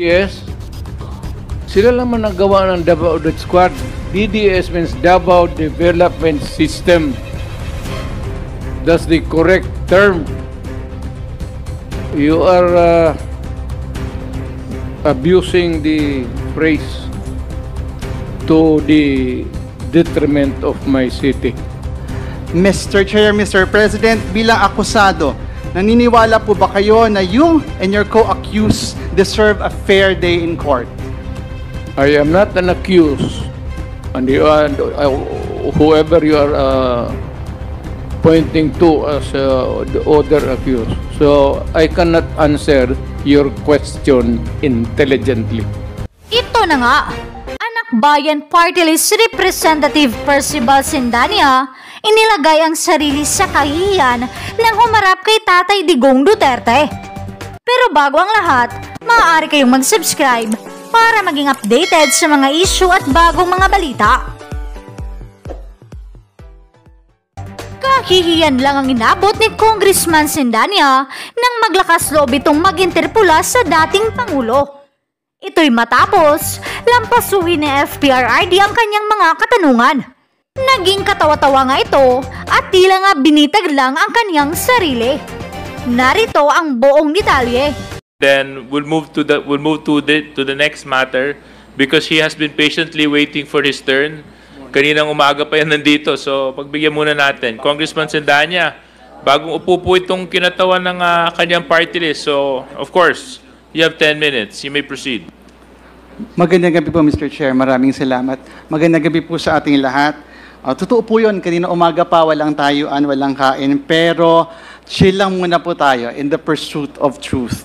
Yes. Sila naman naggawa ng Davao Death Squad. DDS means Davao Development System. That's the correct term. You are abusing the phrase to the detriment of my city. Mr. Chair, Mr. President, bilang akusado, naniniwala po ba kayo na you and your co-accused deserve a fair day in court? I am not an accused, and you are, whoever you are pointing to as the other accused. So I cannot answer your question intelligently. Ito na nga, Anak Bayan Party List Representative Percival Sindania inilagay ang sarili sa kahihiyan nang humarap kay Tatay Digong Duterte. Pero bago ang lahat, maaari kayong mag-subscribe para maging updated sa mga issue at bagong mga balita. Kahihiyan lang ang inabot ni Congressman Sindania nang maglakas loob itong mag-interpula sa dating Pangulo. Ito'y matapos lampasuhin ni FPRRD ang kanyang mga katanungan. Naging katawa-tawa nga ito at tila nga binitag lang ang kanyang sarili. Narito ang buong detalye. Then we'll move to the next matter because he has been patiently waiting for his turn. Kaninang umaga pa yan nandito, so pagbigyan muna natin. Congressman Sindania, bagong upo po itong kinatawan ng kanyang party list. So, of course, you have 10 minutes. You may proceed. Magandang gabi po, Mr. Chair. Maraming salamat. Magandang gabi po sa ating lahat. Totoo po yun, kanina umaga pa, walang tayuan, walang kain, pero chill lang muna po tayo in the pursuit of truth.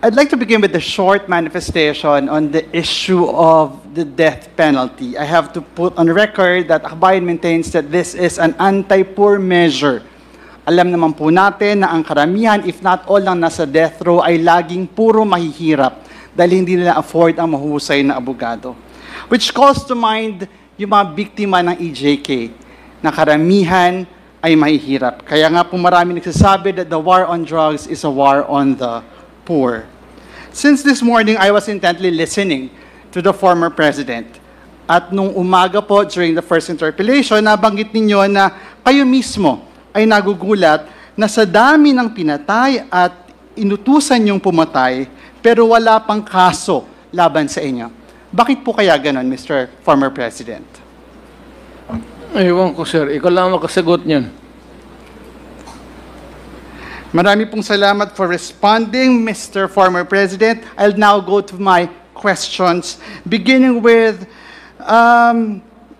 I'd like to begin with a short manifestation on the issue of the death penalty. I have to put on record that Akbayan maintains that this is an anti-poor measure. Alam naman po natin na ang karamihan, if not all, ng nasa death row ay laging puro mahihirap dahil hindi nila afford ang mahusay na abogado. Which calls to mind yung mga biktima ng EJK na karamihan ay mahihirap. Kaya nga po marami nagsasabi that the war on drugs is a war on the poor. Since this morning, I was intently listening to the former president. At nung umaga po, during the first interpellation, nabanggit ninyo na kayo mismo ay nagugulat na sa dami ng pinatay at inutusan yung pumatay, pero wala pang kaso laban sa inyo. Bakit po kaya ganon, Mr. Former President? Ewan ko, sir. Ikaw lang makasagot niyan. Marami pong salamat for responding, Mr. Former President. I'll now go to my questions, beginning with,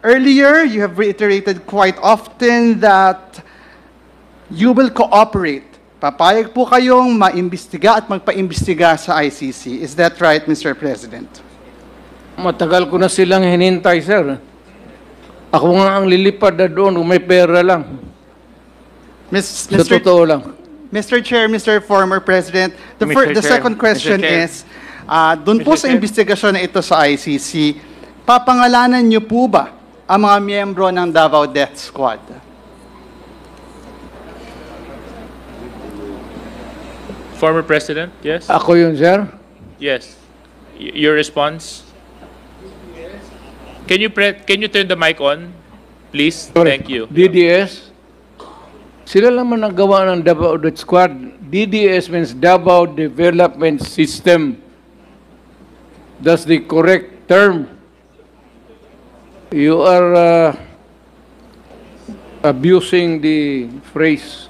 earlier, you have reiterated quite often that you will cooperate. Papayag po kayong maimbestiga at magpaimbestiga sa ICC. Is that right, Mr. President? Matagal ko na silang hinintay, sir. Ako nga ang lilipad na doon kung may pera lang. Sa totoo lang. Mr. Chair, Mr. Former President, the second question is, doon po sa investigasyon na ito sa ICC, papangalanan niyo po ba ang mga miyembro ng Davao Death Squad? Former President, yes? Ako yun, sir. Yes. Your response? Can you turn the mic on, please? Sorry. Thank you. DDS. Sila naman naggawa ng Davao Death Squad. DDS means Davao Development System. That's the correct term. You are abusing the phrase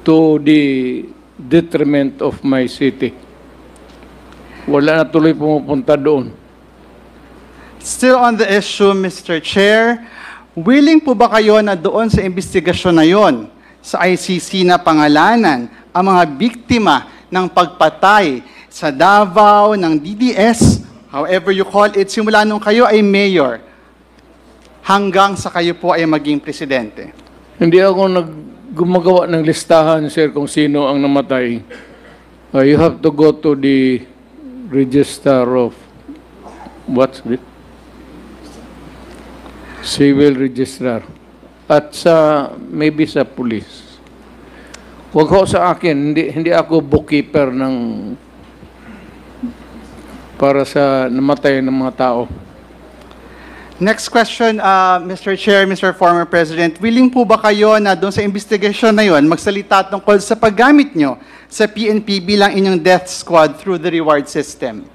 to the detriment of my city. Wala na tuloy pumupunta doon. Still on the issue, Mr. Chair, willing po ba kayo na doon sa investigasyon na yon, sa ICC na pangalanan, ang mga biktima ng pagpatay sa Davao ng DDS, however you call it, simula nung kayo ay mayor, hanggang sa kayo po ay maging presidente? Hindi ako gumagawa ng listahan, sir, kung sino ang namatay. You have to go to the register of what's it? Civil registrar at sa maybe sa police. Huwag ho sa akin, hindi ako bookkeeper ng para sa namatay ng mga tao. Next question, Mr. Chair, Mr. Former President, willing po ba kayo na doon sa investigation na yon magsalita tungkol sa paggamit nyo sa PNP bilang inyong death squad through the reward system?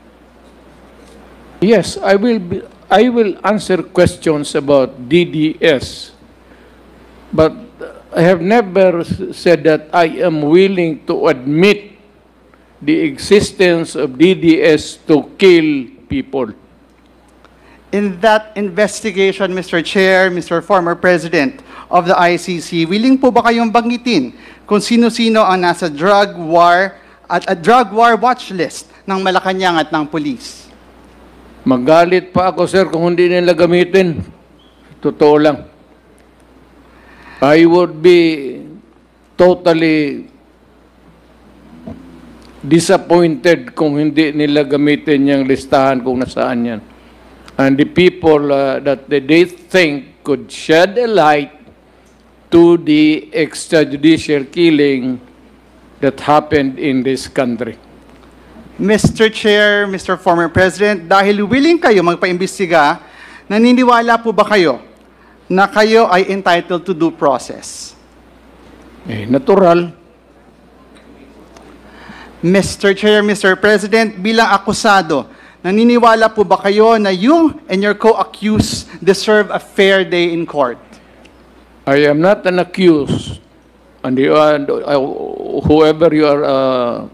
Yes, I will answer questions about DDS, but I have never said that I am willing to admit the existence of DDS to kill people. In that investigation, Mr. Chair, Mr. Former President of the ICC, willing po ba kayong banggitin kung sino-sino ang nasa drug war at a drug war watch list ng Malacanang at ng police? Magalit pa ako, sir, kung hindi nila gamitin. Totoo lang. I would be totally disappointed kung hindi nila gamitin yung listahan kung nasaan yan. And the people that they think could shed a light to the extrajudicial killing that happened in this country. Mr. Chair, Mr. Former President, dahil willing kayo magpaimbestiga, naniniwala po ba kayo na kayo ay entitled to due process? Natural. Mr. Chair, Mr. President, bilang akusado, naniniwala po ba kayo na you and your co-accused deserve a fair day in court? I am not an accused, and whoever you are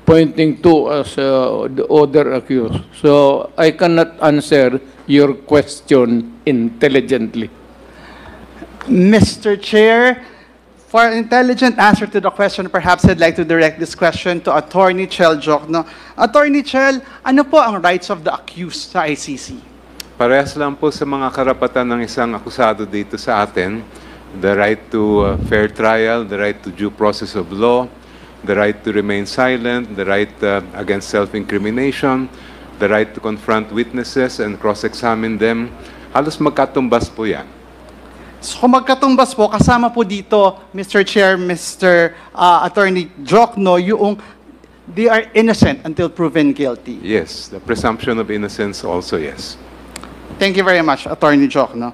pointing to as the other accused. So I cannot answer your question intelligently. Mr. Chair, for an intelligent answer to the question, perhaps I'd like to direct this question to Attorney Chel Jokno. Attorney Chel, ano po ang rights of the accused sa ICC? Parehas lang po sa mga karapatan ng isang akusado dito sa atin. The right to fair trial, the right to due process of law, the right to remain silent, the right against self-incrimination, the right to confront witnesses and cross-examine them. Halos magkatumbas po yan. So kung magkatumbas po, kasama po dito, Mr. Chair, Mr. Attorney Jokno, yung they are innocent until proven guilty. Yes, the presumption of innocence also, yes. Thank you very much, Attorney Jokno.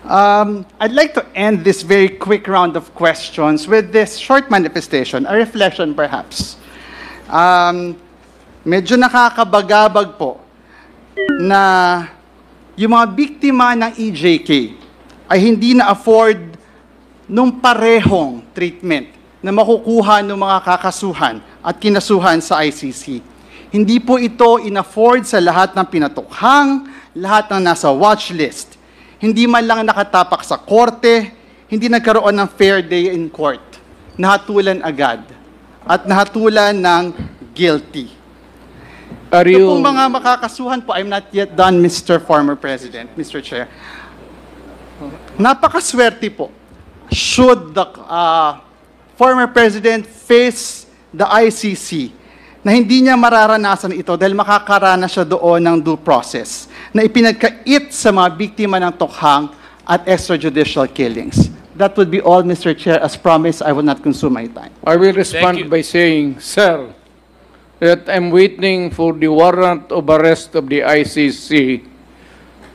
I'd like to end this very quick round of questions with this short manifestation, a reflection perhaps. Medyo nakakabagabag po na yung mga biktima ng EJK ay hindi na-afford nung parehong treatment na makukuha ng mga kakasuhan at kinasuhan sa ICC. Hindi po ito in-afford sa lahat ng pinatukhang, lahat ng nasa watch list. Hindi man lang nakatapak sa korte, hindi nagkaroon ng fair day in court. Nahatulan agad at nahatulan ng guilty. Ito pong mga makakasuhan po, I'm not yet done, Mr. Former President, Mr. Chair. Napakaswerte po. Should the former president face the ICC na hindi niya mararanasan ito dahil makakaranas siya doon ng due process na ipinagkait sa mga biktima ng tukhang at extrajudicial killings. That would be all, Mr. Chair. As promised, I will not consume my time. I will respond by saying, sir, that I'm waiting for the warrant of arrest of the ICC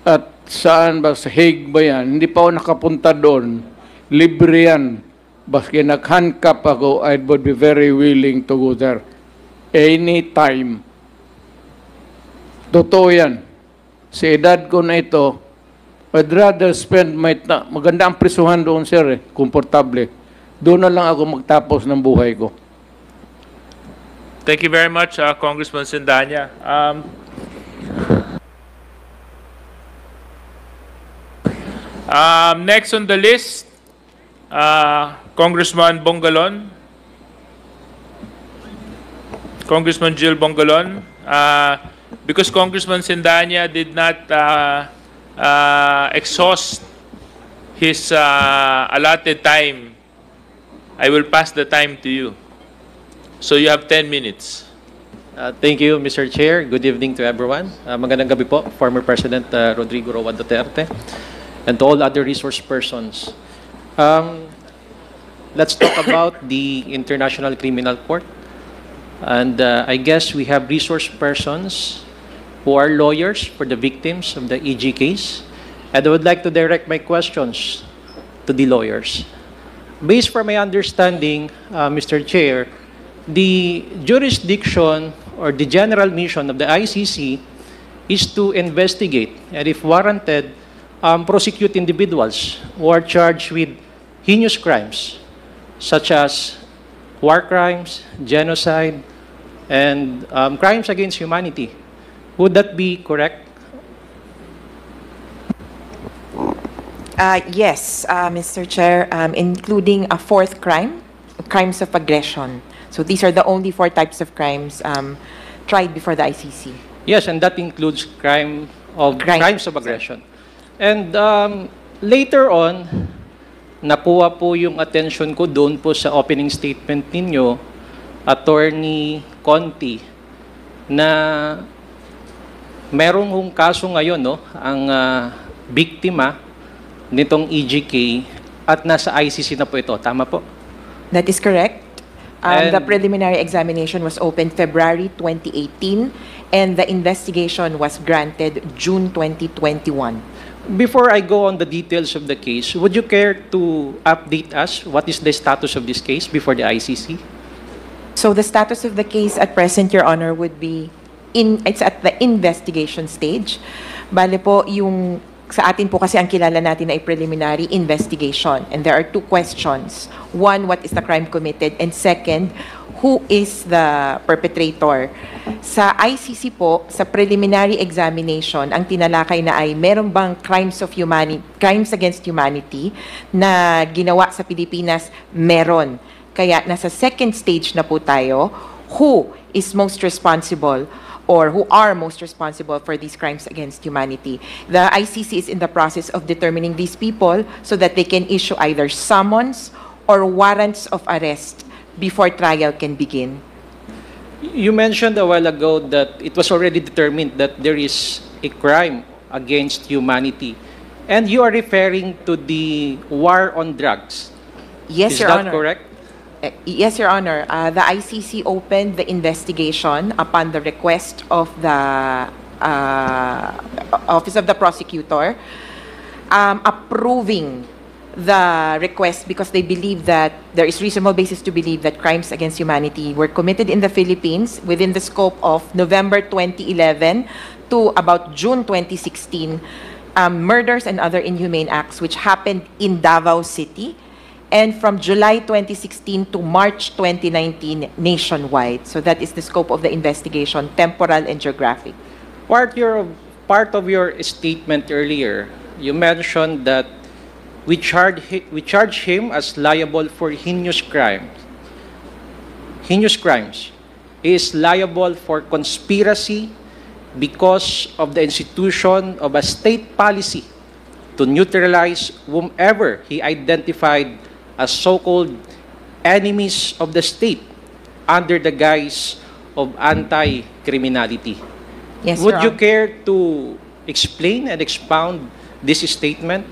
at saan ba, sa Hague ba yan? Hindi pa ako nakapunta doon. Libre yan. Baski nag-handcuff ako, I would be very willing to go there. Anytime. Totoo yan. Sa edad ko na ito, I'd rather spend my time. Maganda ang prisuhan doon, sir, komportable. Doon na lang ako magtapos ng buhay ko. Thank you very much, Congressman Sindanya. Next on the list, Congressman Bongalon. Congressman Jill Bongalon. Because Congressman Sindanya did not exhaust his allotted time, I will pass the time to you. So you have 10 minutes. Thank you, Mr. Chair. Good evening to everyone. Magandang gabi po, former President Rodrigo Roa Duterte, and to all other resource persons. let's talk about the International Criminal Court. And I guess we have resource persons who are lawyers for the victims of the EG case. And I would like to direct my questions to the lawyers. Based from my understanding, Mr. Chair, the jurisdiction or the general mission of the ICC is to investigate and, if warranted, prosecute individuals who are charged with heinous crimes such as war crimes, genocide, and crimes against humanity. Would that be correct? Yes, Mr. Chair, including a fourth crime, crimes of aggression. So these are the only 4 types of crimes tried before the ICC. Yes, and that includes crimes of aggression. And later on, nakuha po yung attention ko doon po sa opening statement ninyo, Attorney Conti, na merong hong kaso ngayon, no, ang biktima nitong EGK at nasa ICC na po ito. Tama po? That is correct. And- The preliminary examination was opened February 2018, and the investigation was granted June 2021. Before I go on the details of the case, would you care to update us what is the status of this case before the ICC? So the status of the case at present, Your Honor, would be it's at the investigation stage. Bale po, yung sa atin po kasi ang kilala natin ay preliminary investigation. And there are 2 questions. One, what is the crime committed? And second, who is the perpetrator? Sa ICC po, sa preliminary examination, ang tinalakay na ay meron bang crimes against humanity na ginawa sa Pilipinas? Meron. Kaya nasa second stage na po tayo, who is most responsible or who are most responsible for these crimes against humanity. The ICC is in the process of determining these people so that they can issue either summons or warrants of arrest before trial can begin. You mentioned a while ago that it was already determined that there is a crime against humanity. And you are referring to the war on drugs. Yes, Is Your that Honor. correct? Yes, Your Honor. The ICC opened the investigation upon the request of the Office of the Prosecutor, approving the request because they believe that there is reasonable basis to believe that crimes against humanity were committed in the Philippines within the scope of November 2011 to about June 2016, murders and other inhumane acts which happened in Davao City, and from July 2016 to March 2019 nationwide. So that is the scope of the investigation, temporal and geographic. Part of your statement earlier, you mentioned that we charge him as liable for heinous crimes. Heinous crimes. He is liable for conspiracy because of the institution of a state policy to neutralize whomever he identified as so-called enemies of the state under the guise of anti-criminality. Yes, Would you Your Honor. care to explain and expound this statement?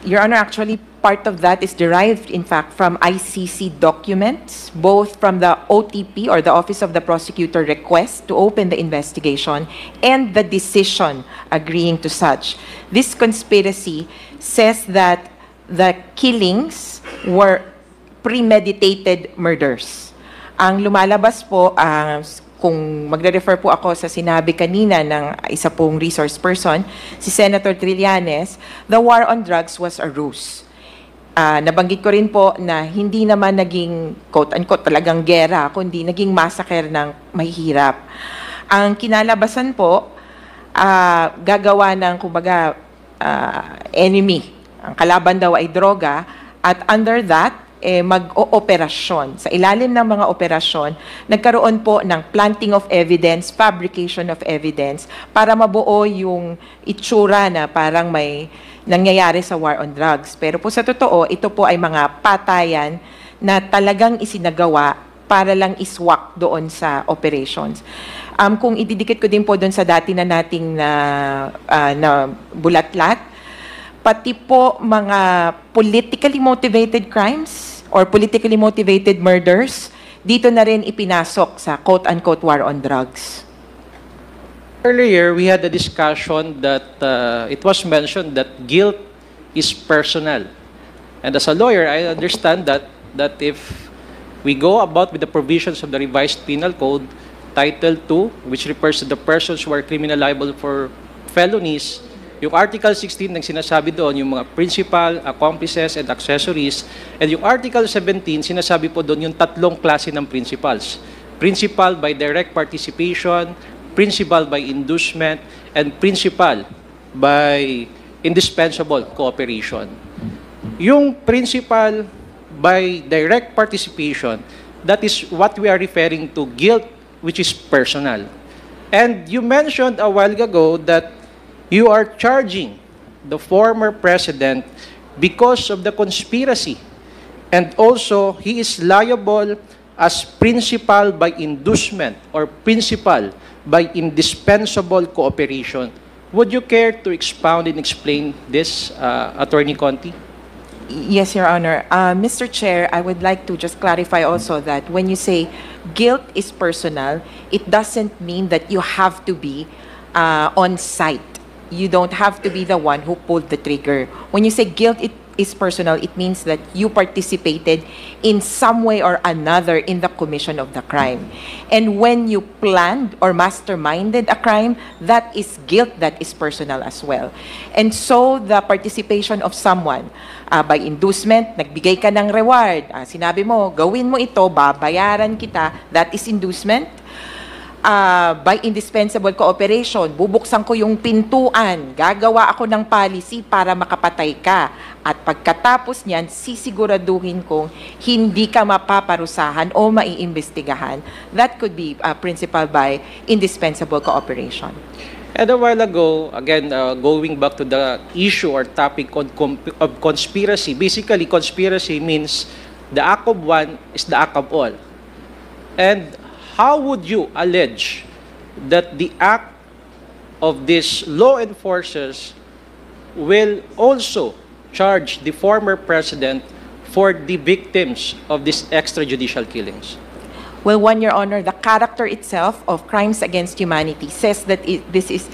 Your Honor, actually, part of that is derived, in fact, from ICC documents, both from the OTP, or the Office of the Prosecutor request to open the investigation, and the decision agreeing to such. This conspiracy says that the killings were premeditated murders. Ang lumalabas po, kung magre-refer po ako sa sinabi kanina ng isa pong resource person, si Senator Trillanes, the war on drugs was a ruse. Nabanggit ko rin po na hindi naman naging quote-unquote talagang gera, kundi naging massacre ng mahihirap. Ang kinalabasan po, gagawa ng kumbaga enemy. Ang kalaban daw ay droga, at under that, mag-ooperasyon. Sa ilalim ng mga operasyon, nagkaroon po ng planting of evidence, fabrication of evidence, para mabuo yung itsura na parang may nangyayari sa war on drugs. Pero po sa totoo, ito po ay mga patayan na talagang isinagawa para lang iswak doon sa operations. Kung ididikit ko din po doon sa dati na nating na bulatlat, pati po mga politically motivated crimes, or politically motivated murders, dito na rin ipinasok sa quote-unquote war on drugs. Earlier, we had a discussion that it was mentioned that guilt is personal. And as a lawyer, I understand that if we go about with the provisions of the revised penal code, Title 2, which refers to the persons who are criminal liable for felonies, yung Article 16 ng sinasabi doon, yung mga principal, accomplices, and accessories, and yung Article 17, sinasabi po doon yung tatlong klase ng principals. Principal by direct participation, principal by inducement, and principal by indispensable cooperation. Yung principal by direct participation, that is what we are referring to guilt, which is personal. And you mentioned a while ago that you are charging the former president because of the conspiracy. And also, he is liable as principal by inducement or principal by indispensable cooperation. Would you care to expound and explain this, Attorney Conti? Yes, Your Honor. Mr. Chair, I would like to just clarify also that when you say guilt is personal, it doesn't mean that you have to be on site. You don't have to be the one who pulled the trigger. When you say guilt is personal, it means that you participated in some way or another in the commission of the crime. And when you planned or masterminded a crime, that is guilt that is personal as well. And so the participation of someone by inducement, nagbigay ka ng reward, sinabi mo, gawin mo ito, babayaran kita, that is inducement. By indispensable cooperation, bubuksan ko yung pintuan, gagawa ako ng policy para makapatay ka. At pagkatapos niyan, sisiguraduhin kong hindi ka mapaparusahan o maiimbestigahan. That could be principal by indispensable cooperation. And a while ago, again, going back to the issue or topic of conspiracy, basically conspiracy means the act of one is the act of all. And how would you allege that the act of these law enforcers will also charge the former president for the victims of these extrajudicial killings? Well, one, Your Honor, the character itself of crimes against humanity says that this is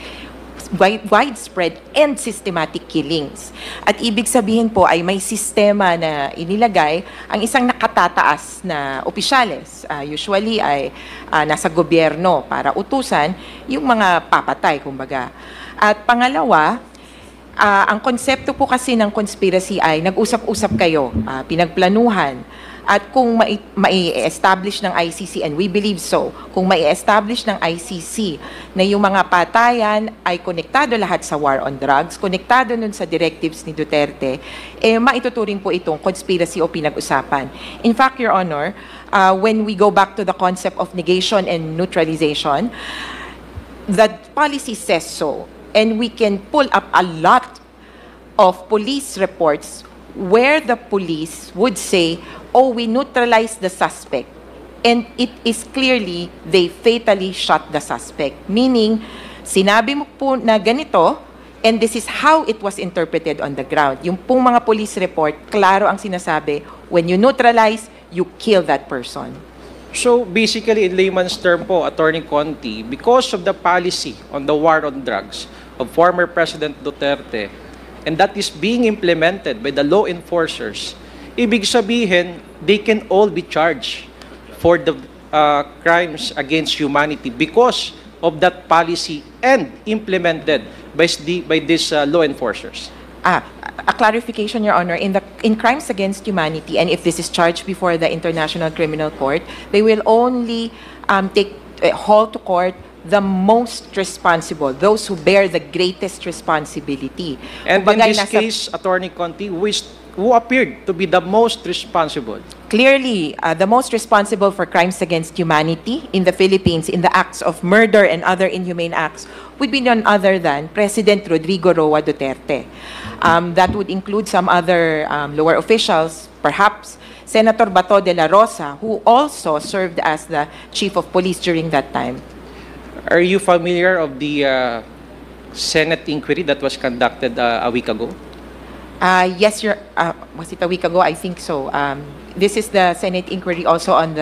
widespread and systematic killings. At ibig sabihin po ay may sistema na inilagay ang isang nakatataas na opisyales. Usually ay nasa gobyerno para utusan yung mga papatay, kumbaga. At pangalawa, ang konsepto po kasi ng conspiracy ay nag-usap-usap kayo, pinagplanuhan. At kung mai-establish ng ICC, and we believe so, kung mai-establish ng ICC na yung mga patayan ay konektado lahat sa war on drugs, konektado nun sa directives ni Duterte, maituturing po itong conspiracy o pinag-usapan. In fact, Your Honor, when we go back to the concept of negation and neutralization, the policy says so. And we can pull up a lot of police reports where the police would say, oh, we neutralized the suspect. And it is clearly they fatally shot the suspect. Meaning, sinabi mo po na ganito, and this is how it was interpreted on the ground. Yung pong mga police report, klaro ang sinasabi, when you neutralize, you kill that person. So basically, in layman's term po, Attorney Conti, because of the policy on the war on drugs of former President Duterte, and that is being implemented by the law enforcers, ibig sabihin, they can all be charged for the crimes against humanity because of that policy and implemented by these law enforcers. A clarification, Your Honor, in crimes against humanity, and if this is charged before the International Criminal Court, they will only haul to court the most responsible, those who bear the greatest responsibility. And in this case, Attorney Conti, who appeared to be the most responsible? Clearly, the most responsible for crimes against humanity in the Philippines, in the acts of murder and other inhumane acts, would be none other than President Rodrigo Roa Duterte. That would include some other lower officials, perhaps Senator Bato de la Rosa, who also served as the chief of police during that time. Are you familiar of the Senate inquiry that was conducted a week ago? Yes, was it a week ago? I think so. This is the Senate inquiry also on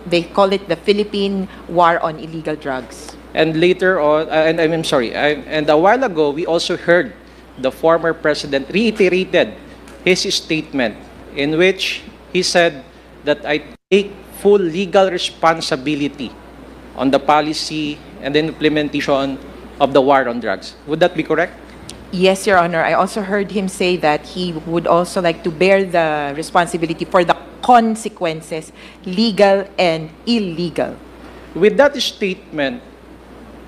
they call it the Philippine War on Illegal Drugs. And later on, I'm sorry, and a while ago, we also heard the former president reiterated his statement in which he said that I take full legal responsibility on the policy and the implementation of the war on drugs. Would that be correct? Yes, Your Honor. I also heard him say that he would also like to bear the responsibility for the consequences, legal and illegal. With that statement,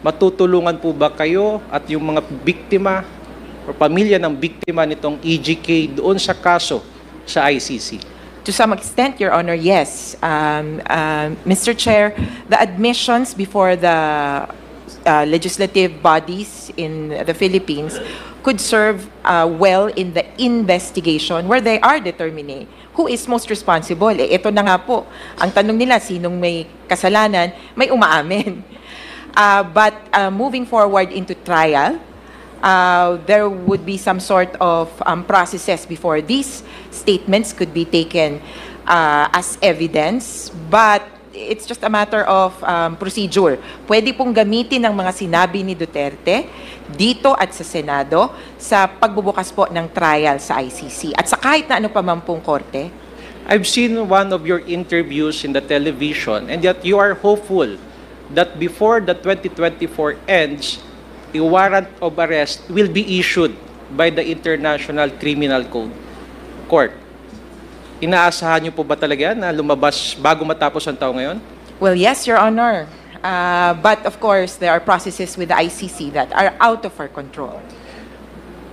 matutulungan po ba kayo at yung mga biktima o pamilya ng biktima nitong EGK doon sa kaso sa ICC? To some extent, Your Honor, yes. Mr. Chair, the admissions before the legislative bodies in the Philippines could serve well in the investigation where they are determining who is most responsible. Ito na nga po, ang tanong nila, sinong may kasalanan, may umaamin. But moving forward into trial, there would be some sort of processes before these statements could be taken as evidence, but it's just a matter of procedure. Pwede pong gamitin ang mga sinabi ni Duterte dito at sa Senado sa pagbubukas po ng trial sa ICC at sa kahit na ano pa man pong korte. I've seen one of your interviews in the television and yet you are hopeful that before the 2024 ends, a warrant of arrest will be issued by the International Criminal Court. Inaasahan niyo po ba talaga na lumabas bago matapos ang taon ngayon? Well, yes, Your Honor. But of course, there are processes with the ICC that are out of our control.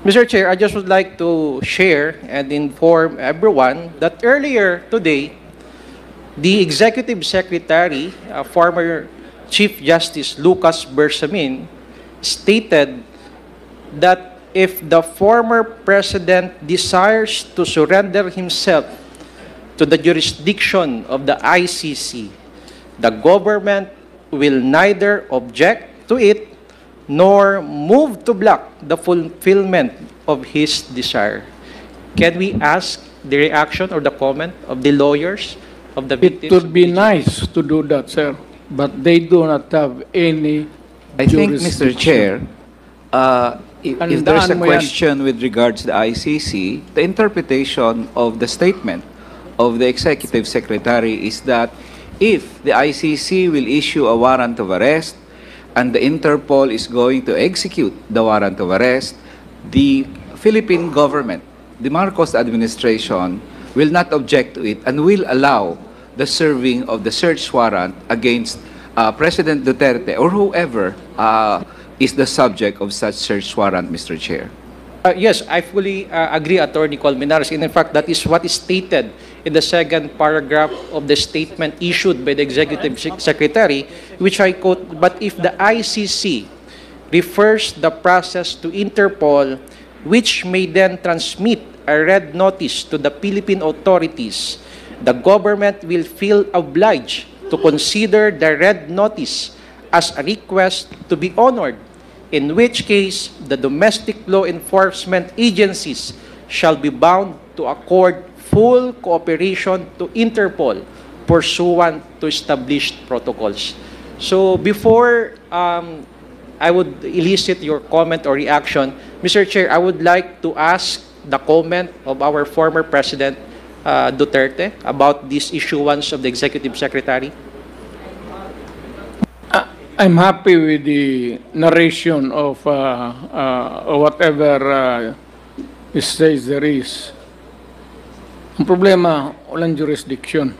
Mr. Chair, I just would like to share and inform everyone that earlier today, the Executive Secretary, former Chief Justice Lucas Bersamin, stated that if the former president desires to surrender himself to the jurisdiction of the ICC, the government will neither object to it nor move to block the fulfillment of his desire. Can we ask the reaction or the comment of the lawyers of the It victims? would be nice to do that, sir, but they do not have any I think, Mr. Chair, if there's a Tandaan mo yan. question with regards to the ICC, the interpretation of the statement of the Executive Secretary is that if the ICC will issue a warrant of arrest and the Interpol is going to execute the warrant of arrest, the Philippine government, the Marcos administration, will not object to it and will allow the serving of the search warrant against President Duterte or whoever is the subject of such search warrant, Mr. Chair. Yes, I fully agree, Attorney Colmenares. And in fact, that is what is stated in the second paragraph of the statement issued by the Executive Secretary, which I quote, "But if the ICC refers the process to Interpol, which may then transmit a red notice to the Philippine authorities, the government will feel obliged to consider the red notice as a request to be honored, in which case the domestic law enforcement agencies shall be bound to accord full cooperation to Interpol pursuant to established protocols." So before I would elicit your comment or reaction, Mr. Chair, I would like to ask the comment of our former President Duterte about this issuance of the Executive Secretary. I'm happy with the narration of whatever he says there is. Ang problema, walang jurisdiction.